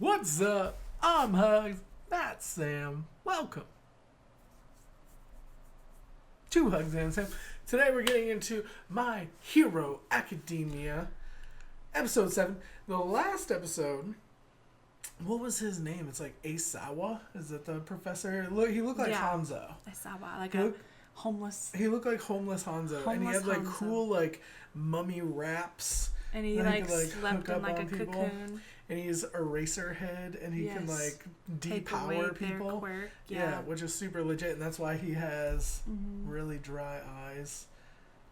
What's up? I'm HUGZ, that's Sam. Welcome to HugZ. Today we're getting into My Hero Academia, episode 7. The last episode, what was his name? It's like Aisawa? Is that the professor? Look, he looked like Hanzo. Aisawa, like a homeless. He looked like homeless Hanzo, and he had like cool like mummy wraps. And he like slept in like a cocoon. And he's Eraserhead, and he can like depower people. Yeah, which is super legit, and that's why he has really dry eyes.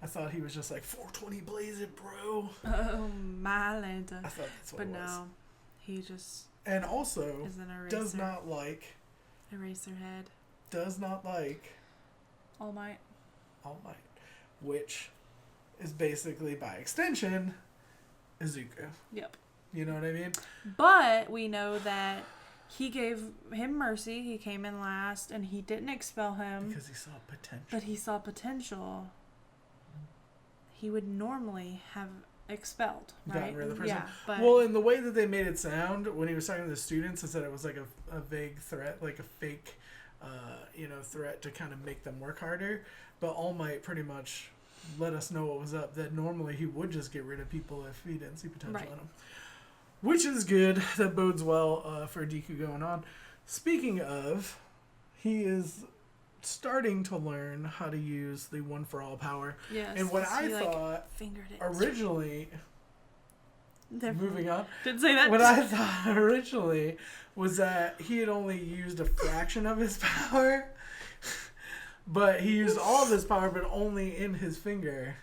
I thought he was just like 420 blaze it, bro. Oh my Lanta. I thought that's what it was. But no, he just and also is an does not like Eraserhead. Does not like All Might, which is basically by extension Izuku. Yep. You know what I mean? But we know that he gave him mercy. He came in last, and he didn't expel him. Because he saw potential. But he saw potential. He would normally have expelled, right? Gotten rid of the person. Yeah, but well, in the way that they made it sound, when he was talking to the students, is that it was like a vague threat, like a fake, threat to kind of make them work harder. But All Might pretty much let us know what was up, that normally he would just get rid of people if he didn't see potential in them. Which is good. That bodes well for Deku going on. Speaking of, he is starting to learn how to use the One for All power. Yes, and what I thought originally, moving on, didn't say that. What I thought originally was that he had only used a fraction of his power, but he used all of his power, but only in his finger.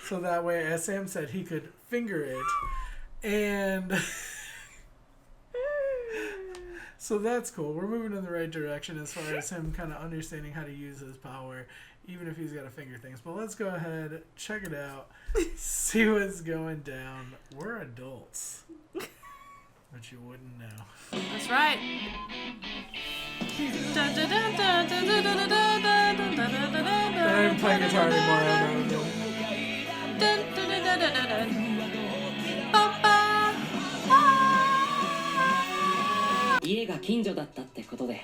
So that way, as Sam said, he could finger it. And so that's cool. We're moving in the right direction as far as him kind of understanding how to use his power, even if he's got to finger things. But let's go ahead, check it out, see what's going down. We're adults, but you wouldn't know. That's right. I'm playing guitar anymore. I 家が近所だったってことで、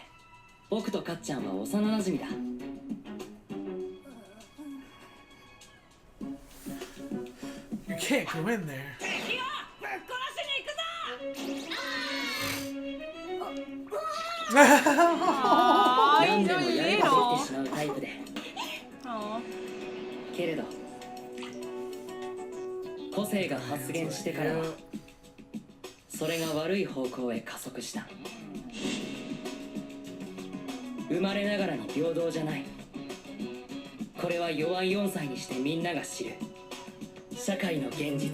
僕とかっちゃんは幼馴染だ。You can't go in there. 敵をぶっ殺しに行くぞ。何でもやればできてしまうタイプで。けれど、個性が発現してからは。それが悪い方向へ加速した。生まれながらに平等じゃない。これは弱い4歳にしてみんなが知る社会の現実。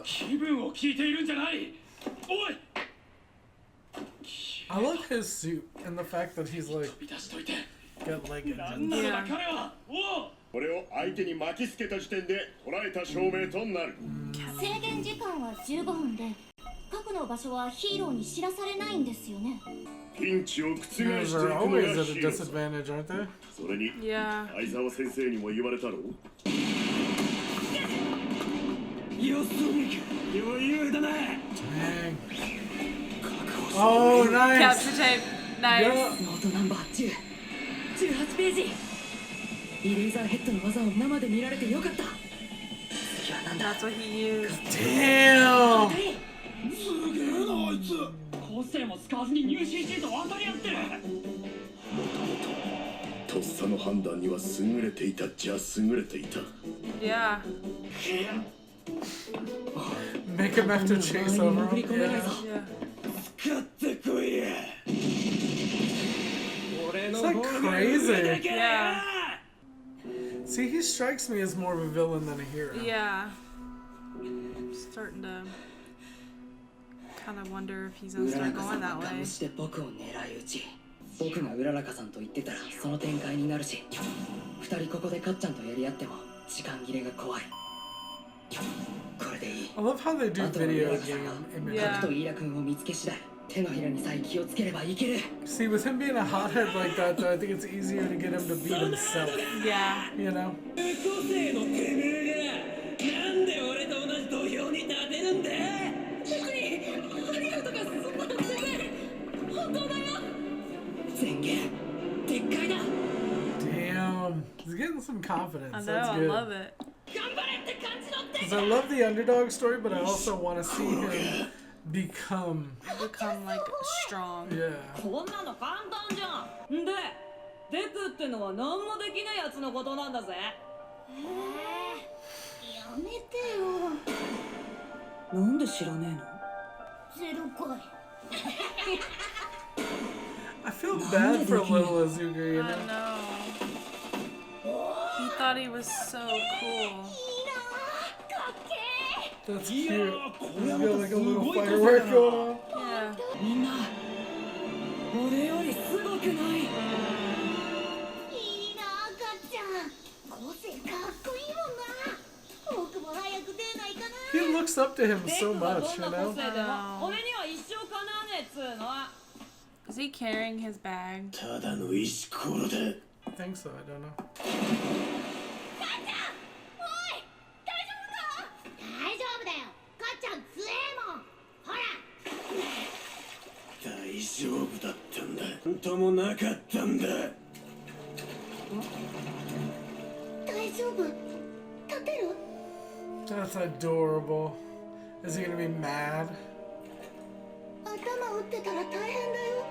気分を聞いているんじゃない。おい。I love his suit and the fact that he's like got leggings. Yeah. これを相手に巻きつけた時点で捉えた証明となる。制限時間は15分で、核の場所はヒーローに知らされないんですよね。ピンチを覆していくのがヒーロー。それに、相沢先生にも言われたろ。よそに余裕だな。Oh, nice. Capture tape. Nice. ノートナンバー10、18ページ。イレーザーヘッドの技を生で見られてよかった。次はなんだ。 That's what he used. Damn. すげえなあいつ。個性も使わずに入信シート渡り合ってる。もともととっさの判断には優れていたじゃ優れていた。Yeah. Make him have to chase over him. Yeah. 使ってこいや。It's like crazy. Yeah. See, he strikes me as more of a villain than a hero. Yeah. I'm starting to kind of wonder if he's gonna start going that way. して僕を狙い撃ち。僕がうららかさんと言ってたらその展開になるし、二人ここでかっちゃんとやり合っても時間切れが怖い。これでいい。I love how they do video game images. ハクとイーラ君を見つけ次第。手のひらにさえ気をつければいける。 See, with him being a hothead like that, though, I think it's easier to get him to beat himself. Yeah. You know? 個性のてめえがなんで俺と同じ土俵に立てるんだ。別に confidence. I know, That's good. I love it. Because I love the underdog story, but I also want to see him become like strong. Yeah. こんなの簡単じゃん。で、デクってのは何もできないやつのことなんだぜ。やめてよ。なんで知らねえの？ゼロ回。I feel bad for little Azuga, you I know? know. He thought he was so cool. That's cute. He's got like a little firework going on. Yeah. みんな、俺よりすごくない。いいなあ、かっちゃん。個性かっこいいもんな。僕も早く出ないかな。He looks up to him so much, you どんな know? 個性でも俺には一生かなわねえっつうの。 Is he carrying his bag? ただの石ころだ。 I think so, I don't know. 大丈夫だよ。かっちゃん強えもん。ほら。大丈夫だったんだ。本当もなかったんだ。大丈夫。立てる？ That's adorable. Is he gonna be mad? 頭打ってたら大変だよ。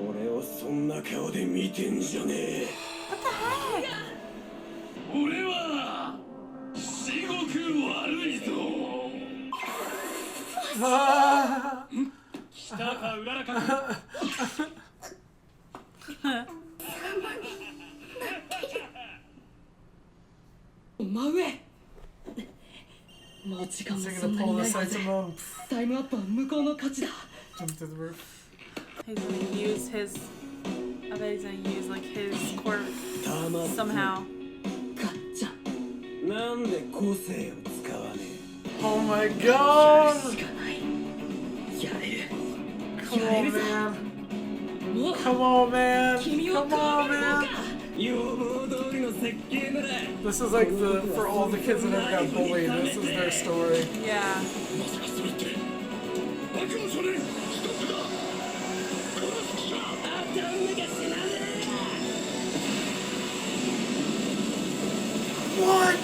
俺をそんな顔で見てんじゃねえ。俺は至極悪いぞ。来たかうららかお真上。もう時間 Is も he そん gonna なに pull な the いはず。 Saitama? タイムアップは向こうの勝ちだ。 Jump to the roof. He's gonna use his. I bet he's gonna use like his quirk somehow. かっちゃん。なんで個性を使わね Oh my や god! るしかない。やれる。 Come on, man. もう Come on, man. 君を Come 超 on, えるの man. か。要望通りの設計なら。 This is like for all the kids that ever got bullied, this is their story. Yeah. まさかそれって爆音少年ストップだ。殺す気か。頭が死なねえ。 What?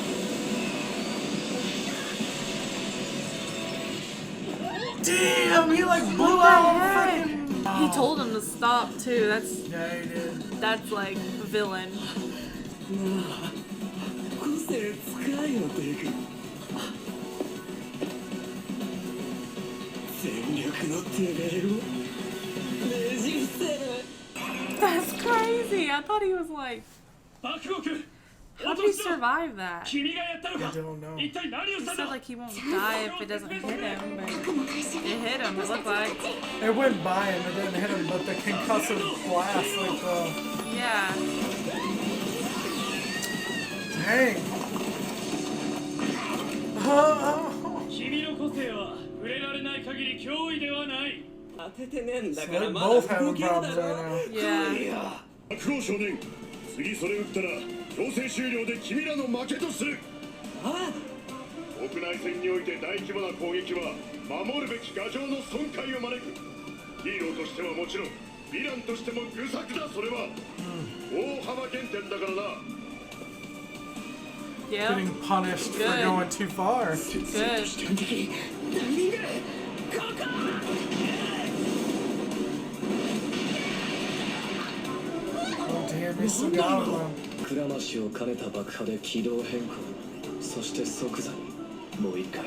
Damn, he like blew out freaking. He told him to stop too. Yeah, he did. That's like villain. 個性使えよデク。全力のてめえをねじ伏せる。 That's crazy. I thought he was like, 爆国 how did he survive that? 君がやったの I か。 don't know. 一体何を He したん said だ。 like he won't die if it doesn't hit him, but 僕も会社 it hit him. It looked like. It went by him, it didn't hit him, but the concussive blast, like Yeah. dang. 君の個性は触れられない限り脅威ではない。当ててねえんだ So か they're らまだ both 動 having けるだ problems ろ。 right now. Yeah. 白王少年次それ打ったら強制終了で君らの負けとする。あ国内戦において大規模な攻撃は守るべき牙城の損壊を招く。ヒーローとしてはもちろんヴィランとしても愚策だ。それは大幅減点だからな。 Yeah. Getting punished for Good. going too far. Good. 敵タイミング。ここ。 Oh damn, he still got him. クラマシを兼ねた爆破で軌道変更、そして即座にもう一回。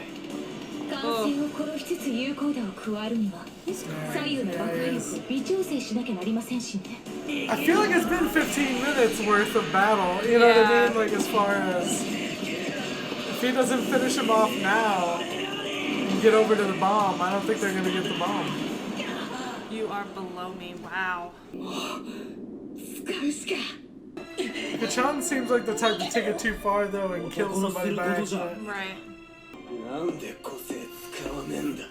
感染を殺しつつ有効度を加えるには左右の爆破力を微調整しなきゃなりませんしね。 I feel like it's been 15 minutes worth of battle, you know what I mean? Like as far as if he doesn't finish him off now and get over to the bomb, I don't think they're gonna get the bomb. You are below me. Wow. 使うしか。 Kacchan seems like the type to take it too far though and kill somebody by accident. Right. なんで個性使わねえんだ。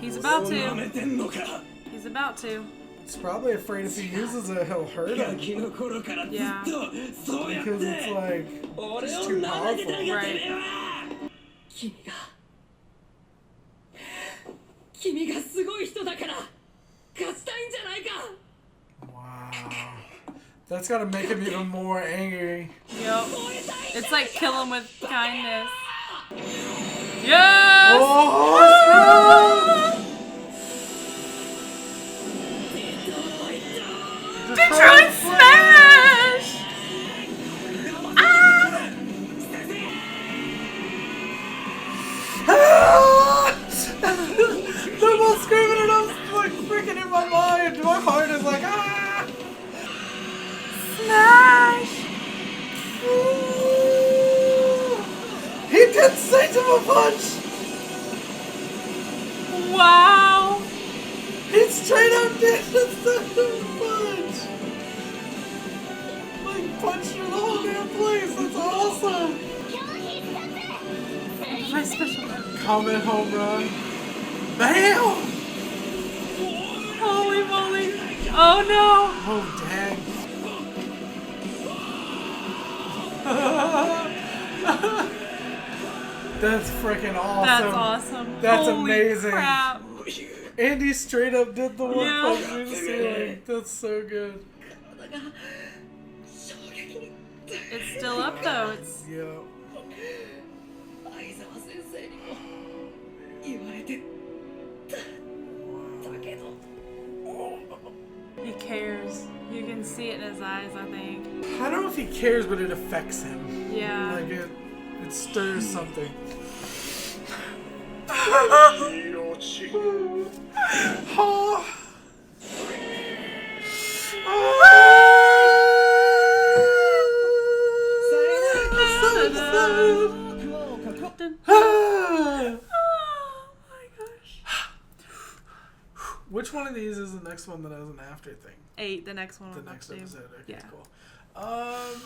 He's about 舐 to. めてんのか。 He's about to. He's probably afraid if he uses it, he'll hurt ガ him キの頃からずっ Yeah. とそうやっ because it's て。 like 俺 it's を too 舐めてたが powerful. てめ Right. えは。君がすごい人だから勝ちたいんじゃないか。 Wow, That's gotta make him even more angry. Yep. It's like kill him with kindness. Yes! Oh! Detroit Smash! They're both screaming and I'm like freaking in my mind. My heart is like, ah! Smash! He did straight to a punch! Wow! He straight up did straight to a punch! Like, punched through the whole damn place. That's awesome! My special move. Comment home run. Bam! Holy moly! Oh no! Oh, dang. That's freaking awesome. That's awesome. That's Holy amazing. Crap. Andy straight up did the one Yeah. punch through the ceiling. That's so good. It's still up though. It's Yeah. 相沢先生にも言われてだけど he cares. You can see it in his eyes, I think. I don't know if he cares, but it affects him. Yeah. Like it stirs something. ヒーローチーム Oh. Oh my gosh. Which one of these is the next one that has an after thing? 8, the next one. The we're about next to do. episode. Okay, Yeah. cool.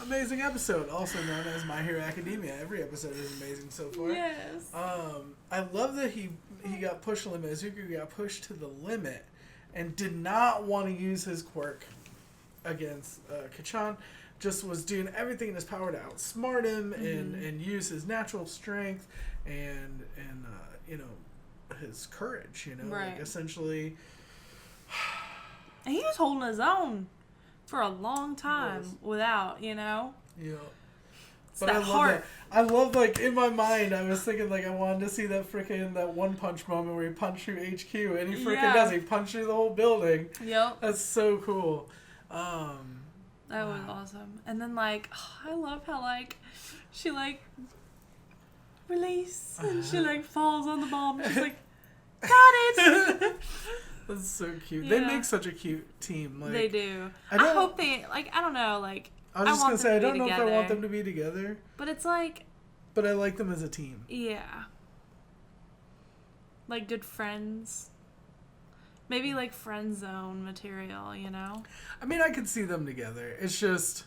Amazing episode, also known as My Hero Academia. Every episode is amazing so far. Yes. I love that he got pushed to the limit. Izuku got pushed to the limit and did not want to use his quirk against Kacchan. Just was doing everything in his power to outsmart him and use his natural strength and you know, his courage. You know, Right. like essentially. And he was holding his own for a long time without, you know. Yeah. It's But that I love heart. that. I love, like, in my mind, I was thinking, like, I wanted to see that one punch moment where he punched through HQ, and he freaking does. He punched through the whole building. Yep. That's so cool. That was awesome. And then, like, I love how, like, she, like, release, and she, like, falls on the bomb. She's like, got it! That's so cute. Yeah. They make such a cute team. Like, They do. I I hope they, like, I don't know, like, I was just want going to say, them I to don't be know if I together. want them to be together, But it's like, but I like them as a team. yeah. Like, good friends. Maybe, like, friend zone material, you know? I mean, I could see them together. It's just,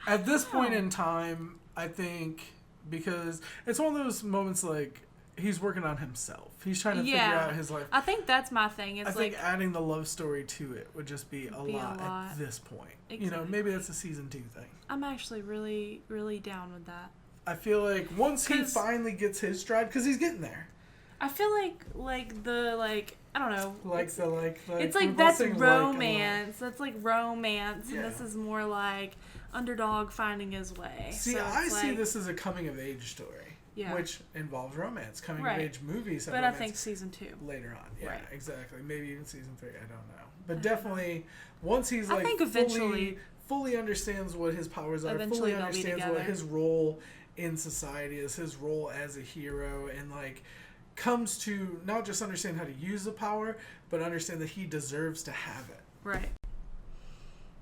at this point in time, I think, because it's one of those moments, like, he's working on himself. He's trying to figure out his life. I think that's my thing. It's I think like adding the love story to it would just be a lot at this point. Exactly. You know, maybe that's a season 2 thing. I'm actually really, really down with that. I feel like once he finally gets his stride, because he's getting there. I feel like I don't know. It's like that's romance. That's like romance, and this is more like underdog finding his way. See, so I see this as a coming of age story. Yeah. Which involves romance. Coming of age movies have but romance. I think season 2. Later on. Yeah, right. exactly. Maybe even season 3. I don't know. But definitely, once he's I think eventually, fully understands what his powers are, eventually fully understands what his role in society is, his role as a hero, and like comes to not just understand how to use the power, but understand that he deserves to have it. Right.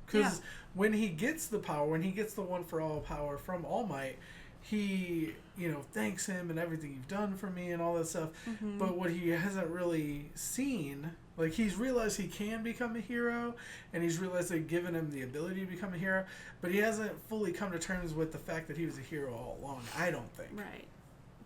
Because when he gets the power, when he gets the one for all power from All Might, he, you know, thanks him and everything you've done for me and all that stuff. Mm-hmm. But what he hasn't really seen, like he's realized he can become a hero, and he's realized they've given him the ability to become a hero, but he hasn't fully come to terms with the fact that he was a hero all along, I don't think. Right.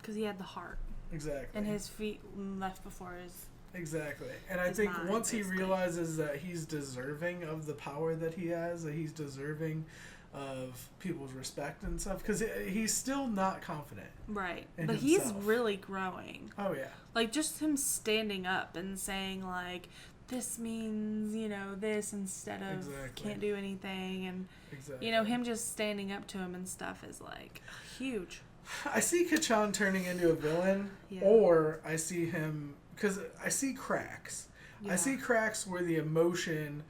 Because he had the heart. Exactly. And his feet left before his... Exactly. And I think once he realizes that he's deserving of the power that he has, that he's deserving of people's respect and stuff, because he's still not confident. Right. But he's really growing. Oh, yeah. Like, just him standing up and saying, like, this means, you know, this instead of Exactly. can't do anything. And, Exactly. you know, him just standing up to him and stuff is, like, huge. I see Kacchan turning into a villain, Yeah. or I see him, because I see cracks. I Yeah. see cracks where the emotion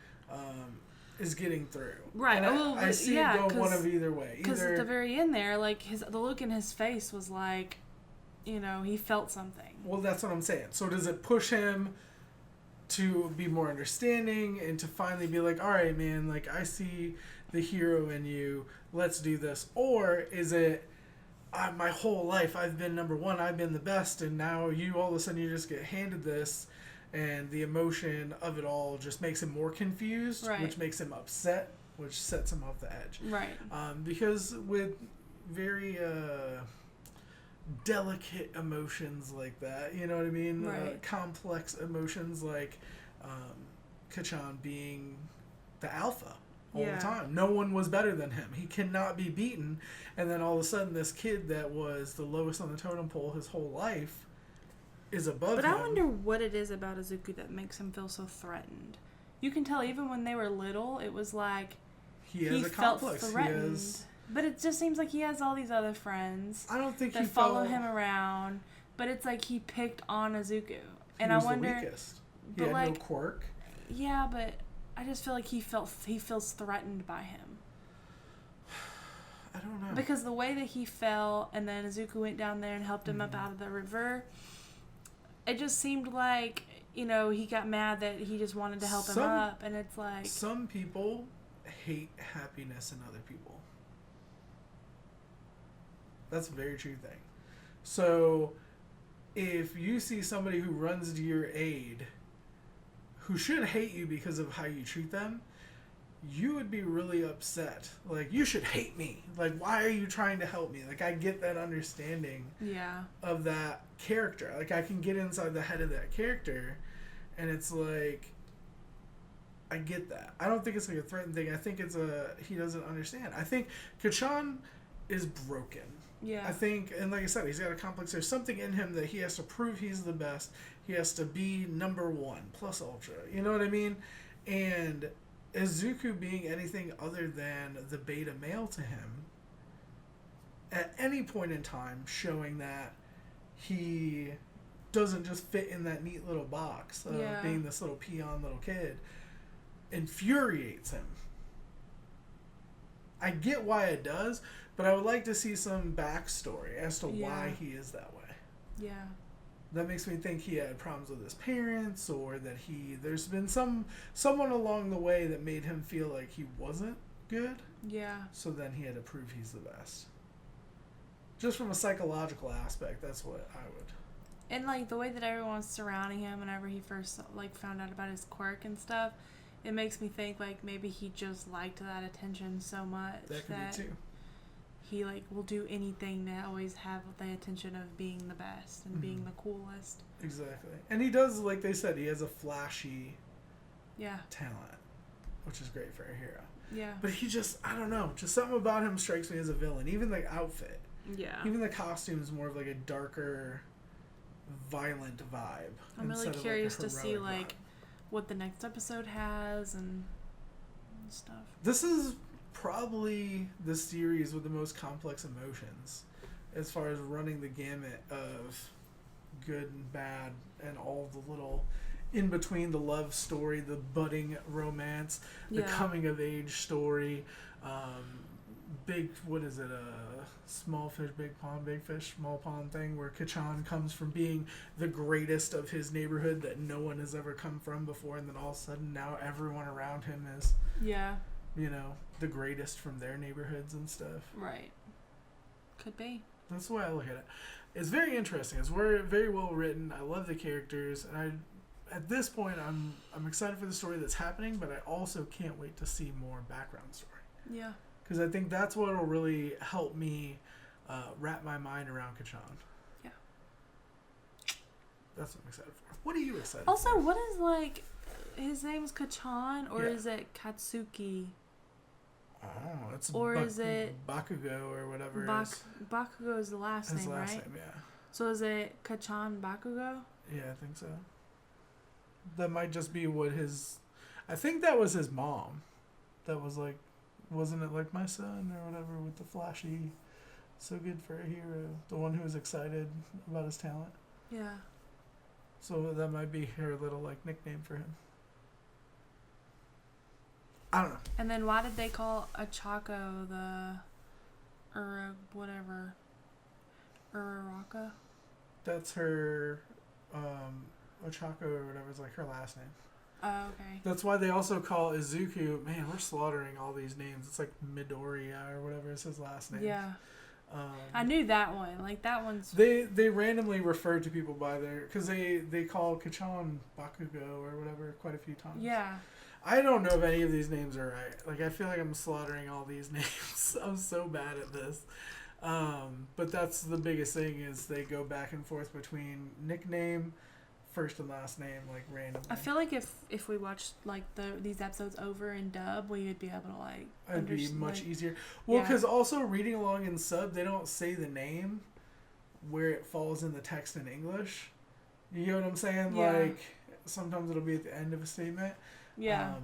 is getting through. Right. And Well, I see yeah, it go one of either way. Because at the Either, very end there, like, the look in his face was like, you know, he felt something. well, that's what I'm saying. So does it push him to be more understanding and to finally be like, all right, man, like, I see the hero in you, let's do this? Or is it, my whole life I've been number one, I've been the best, and now you all of a sudden you just get handed this, and the emotion of it all just makes him more confused, Right. which makes him upset, which sets him off the edge. Right. Because with very delicate emotions like that, you know what I mean? Right. Complex emotions like Kacchan being the alpha all Yeah. the time. No one was better than him. He cannot be beaten. And then all of a sudden this kid that was the lowest on the totem pole his whole life is above But him. I wonder what it is about Izuku that makes him feel so threatened. You can tell even when they were little, it was like he has a felt complex. threatened. But it just seems like he has all these other friends I don't think that he follow felt him around. But it's like he picked on Izuku. And he was I wonder, the weakest. He but had no like, quirk. yeah, but I just feel like he feels threatened by him. I don't know. Because the way that he fell and then Izuku went down there and helped him up out of the river, it just seemed like, you know, he got mad that he just wanted to help him up, and it's like... Some people hate happiness in other people. That's a very true thing. So, if you see somebody who runs to your aid, who should hate you because of how you treat them, you would be really upset. Like, you should hate me. Like, why are you trying to help me? Like, I get that understanding Yeah. of that character. Like, I can get inside the head of that character, and it's like, I get that. I don't think it's like a threatened thing. I think it's he doesn't understand. I think Kacchan is broken. Yeah. I think, and like I said, he's got a complex. There's something in him that he has to prove he's the best. He has to be number one, plus ultra. You know what I mean? And Izuku being anything other than the beta male to him, at any point in time, showing that he doesn't just fit in that neat little box of Yeah. being this little peon little kid, infuriates him. I get why it does, but I would like to see some backstory as to why Yeah. he is that way. Yeah. That makes me think he had problems with his parents, or that there's been someone along the way that made him feel like he wasn't good, Yeah. so then he had to prove he's the best. Just from a psychological aspect, that's what I would. And, like, the way that everyone was surrounding him whenever he first, like, found out about his quirk and stuff, it makes me think, like, maybe he just liked that attention so much That could be too. he, like, will do anything to always have the attention of being the best and being the coolest. Exactly. And he does, like they said, he has a flashy Yeah. talent, which is great for a hero. Yeah. But he just, I don't know, just something about him strikes me as a villain. Even the outfit. Yeah. Even the costume is more of like a darker, violent vibe. I'm really instead of, curious like, a to see, heroic like, vibe. what the next episode has and stuff. This is probably the series with the most complex emotions as far as running the gamut of good and bad and all the little in between, the love story, the budding romance, the Yeah. coming of age story, big, what is it, small fish, big pond, big fish, small pond thing, where Kacchan comes from being the greatest of his neighborhood that no one has ever come from before, and then all of a sudden now everyone around him is, Yeah. you know, the greatest from their neighborhoods and stuff. Right. Could be. That's the way I look at it. It's very interesting. It's very well written. I love the characters, and at this point I'm excited for the story that's happening, but I also can't wait to see more background story, Yeah. because I think that's what will really help me wrap my mind around Kacchan. Yeah. That's what I'm excited for. What are you excited Also, for? what is, like, his name's Kacchan, or Yeah. is it Katsuki? Oh, it's Or is it Bakugo or whatever it is. Bakugo is the last His name, last right? name, yeah. So is it Kacchan Bakugo? Yeah, I think so. That might just be what his... I think that was his mom. That was like... Wasn't it like my son or whatever with the flashy... So good for a hero. The one who was excited about his talent. Yeah. So that might be her little like nickname for him. I don't know. And then why did they call Ochako the... whatever... Uraraka? That's her... Ochako or whatever is like her last name. Oh, okay. That's why they also call Izuku... Man, we're slaughtering all these names. It's like Midoriya or whatever is his last name. Yeah. I knew that one. Like, that one's... They randomly refer to people by their... Because they call Kacchan Bakugo or whatever quite a few times. Yeah. I don't know if any of these names are right. Like, I feel like I'm slaughtering all these names. I'm so bad at this. But that's the biggest thing is they go back and forth between nickname, first and last name, like, randomly. I feel like if we watched, like, these episodes over in dub, we would be able to, like... It'd be much easier. Well, because also reading along in sub, they don't say the name where it falls in the text in English. You know what I'm saying? Yeah. Like, sometimes it'll be at the end of a statement. Yeah.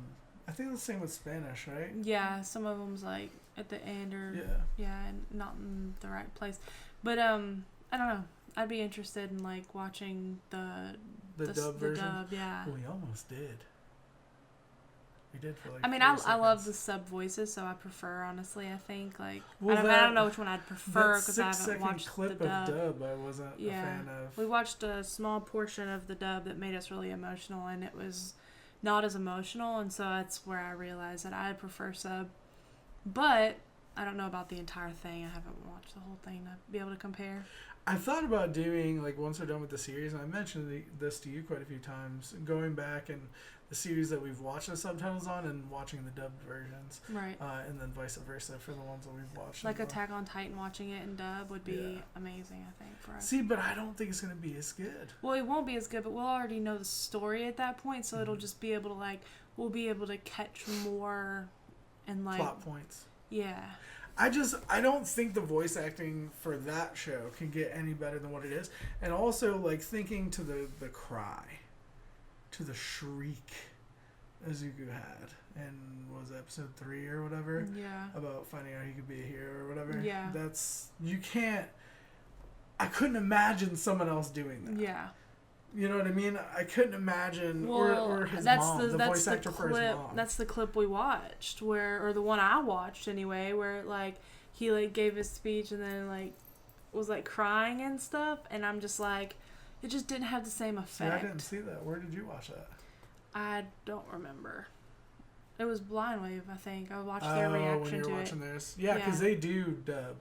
I think it's the same with Spanish, right? Yeah, some of them's, like, at the end or... Yeah, and not in the right place. But, I don't know. I'd be interested in, like, watching the dub version. Dub, yeah. We almost did. We did for like. I mean, I love the sub voices, so I prefer, honestly. I think like well, I don't know which one I'd prefer because I haven't watched clip the dub. Of dub I wasn't a fan of. We watched a small portion of the dub that made us really emotional, and it was not as emotional, and so that's where I realized that I prefer sub. But I don't know about the entire thing. I haven't watched the whole thing to be able to compare. I thought about doing, like, once we're done with the series, and I mentioned this to you quite a few times, going back and the series that we've watched the subtitles on and watching the dubbed versions. Right. And then vice versa for the ones that we've watched. Like Attack on Titan, watching it in dub would be amazing, I think, for us. See, but I don't think it's going to be as good. Well, it won't be as good, but we'll already know the story at that point, so it'll just be able to, like, we'll be able to catch more and, like... Plot points. Yeah. I don't think the voice acting for that show can get any better than what it is. And also, like, thinking to the cry, to the shriek Izuku had in, what was it, episode 3 or whatever? Yeah. About finding out he could be a hero or whatever. Yeah. I couldn't imagine someone else doing that. Yeah. You know what I mean? I couldn't imagine, or his mom, the voice actor for his mom. That's the clip we watched, or the one I watched anyway, where, like, he, like, gave his speech and then, like, was, like, crying and stuff, and I'm just like, it just didn't have the same effect. See, I didn't see that. Where did you watch that? I don't remember. It was Blind Wave, I think. I watched their reaction when you to were it. watching theirs. Yeah, because they do dub.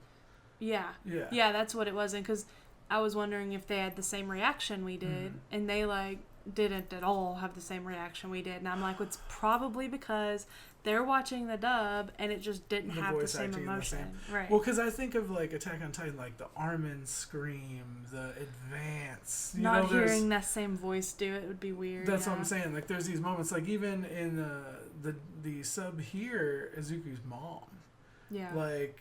Yeah. Yeah. Yeah, that's what it was, and because I was wondering if they had the same reaction we did, and they, like, didn't at all have the same reaction we did. And I'm like, it's probably because they're watching the dub, and it just didn't have the same emotion. Right. Well, because I think of, like, Attack on Titan, like, the Armin scream, the advance. Not hearing that same voice do it would be weird. That's what I'm saying. Like, there's these moments, like, even in the sub here, Izuku's mom. Yeah. Like...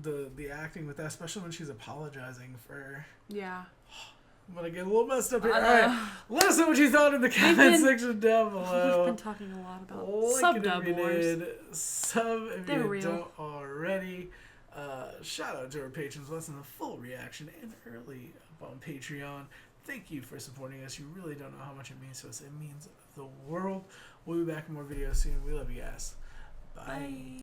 The acting with that, especially when she's apologizing for... Yeah. I'm going to get a little messed up here. Alright, let us know what you thought in the comment section down below. We've been talking a lot about sub-dub wars. Sub if you don't already. Shout out to our patrons. Listen to the full reaction and early up on Patreon. Thank you for supporting us. You really don't know how much it means to us. It means the world. We'll be back with more videos soon. We love you guys. Bye.